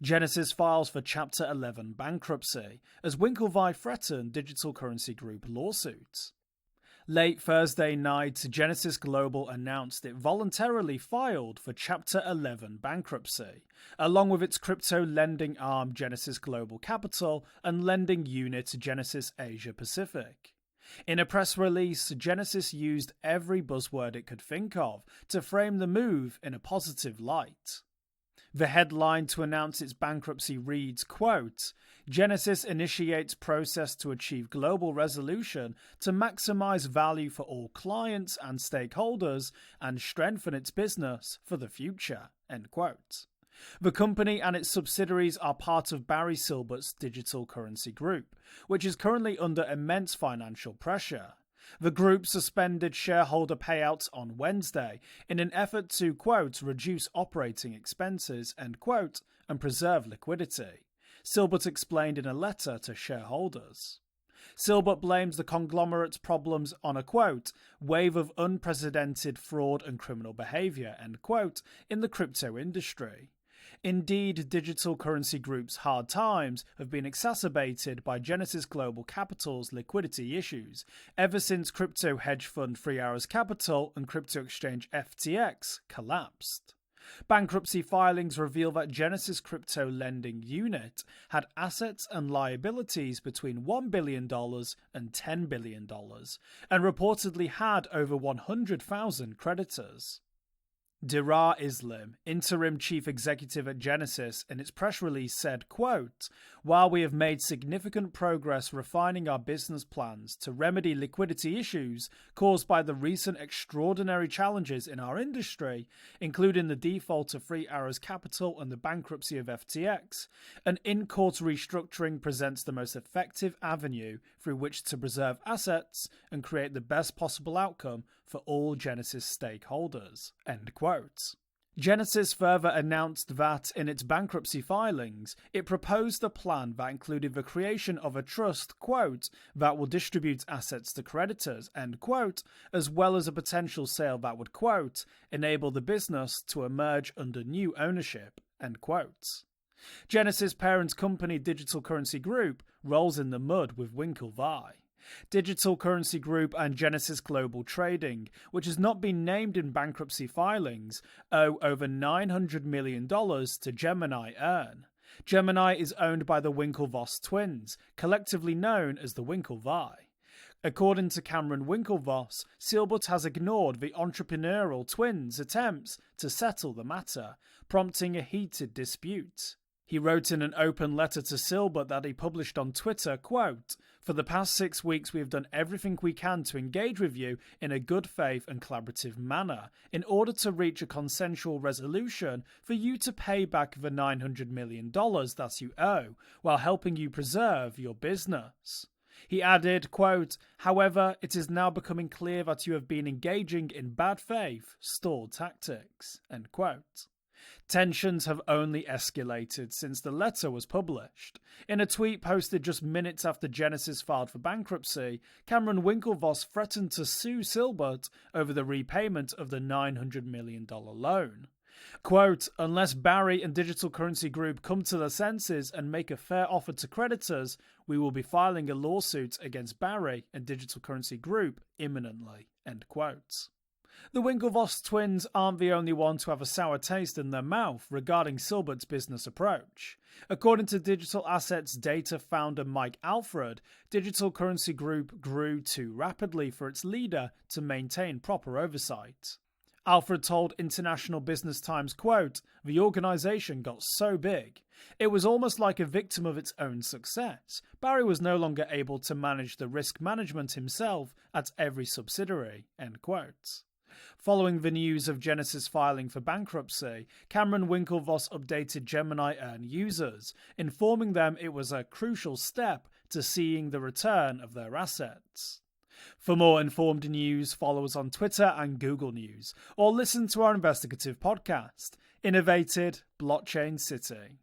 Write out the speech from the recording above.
Genesis files for Chapter 11 bankruptcy as Winklevii threaten digital currency group lawsuits. Late Thursday night, Genesis Global announced it voluntarily filed for Chapter 11 bankruptcy, along with its crypto lending arm Genesis Global Capital and lending unit Genesis Asia Pacific. In a press release, Genesis used every buzzword it could think of to frame the move in a positive light. The headline to announce its bankruptcy reads, quote, Genesis initiates process to achieve global resolution to maximize value for all clients and stakeholders and strengthen its business for the future, end quote. The company and its subsidiaries are part of Barry Silbert's digital currency group, which is currently under immense financial pressure. The group suspended shareholder payouts on Wednesday in an effort to, quote, reduce operating expenses, end quote, and preserve liquidity, Silbert explained in a letter to shareholders. Silbert blames the conglomerate's problems on a, quote, wave of unprecedented fraud and criminal behaviour, end quote, in the crypto industry. Indeed, digital currency group's hard times have been exacerbated by Genesis Global Capital's liquidity issues ever since crypto hedge fund 3 Arrows Capital and crypto exchange FTX collapsed. Bankruptcy filings reveal that Genesis Crypto Lending Unit had assets and liabilities between $1 billion and $10 billion, and reportedly had over 100,000 creditors. Dirar Islam, interim chief executive at Genesis, in its press release said, quote, while we have made significant progress refining our business plans to remedy liquidity issues caused by the recent extraordinary challenges in our industry, including the default of 3 Arrows Capital and the bankruptcy of FTX, an in-court restructuring presents the most effective avenue through which to preserve assets and create the best possible outcome for all Genesis stakeholders, end quote. Genesis further announced that, in its bankruptcy filings, it proposed a plan that included the creation of a trust, quote, that will distribute assets to creditors, end quote, as well as a potential sale that would, quote, enable the business to emerge under new ownership, end quote. Genesis' parent company Digital Currency Group rolls in the mud with Winklevii. Digital Currency Group and Genesis Global Trading, which has not been named in bankruptcy filings, owe over $900 million to Gemini Earn. Gemini is owned by the Winklevii twins, collectively known as the Winklevii. According to Cameron Winklevii, Silbert has ignored the entrepreneurial twins' attempts to settle the matter, prompting a heated dispute. He wrote in an open letter to Silbert that he published on Twitter, quote, for the past 6 weeks we have done everything we can to engage with you in a good faith and collaborative manner in order to reach a consensual resolution for you to pay back the $900 million that you owe while helping you preserve your business. He added, quote, however, it is now becoming clear that you have been engaging in bad faith, stalled tactics, end quote. Tensions have only escalated since the letter was published. In a tweet posted just minutes after Genesis filed for bankruptcy, Cameron Winklevii threatened to sue Silbert over the repayment of the $900 million loan. Quote, unless Barry and Digital Currency Group come to their senses and make a fair offer to creditors, we will be filing a lawsuit against Barry and Digital Currency Group imminently, end quote. The Winklevii twins aren't the only ones to have a sour taste in their mouth regarding Silbert's business approach. According to Digital Assets Data founder Mike Alfred, Digital Currency Group grew too rapidly for its leader to maintain proper oversight. Alfred told International Business Times, quote, the organisation got so big. It was almost like a victim of its own success. Barry was no longer able to manage the risk management himself at every subsidiary, end quote. Following the news of Genesis filing for bankruptcy, Cameron Winklevii updated Gemini Earn users, informing them it was a crucial step to seeing the return of their assets. For more informed news, follow us on Twitter and Google News, or listen to our investigative podcast, Innovated Blockchain City.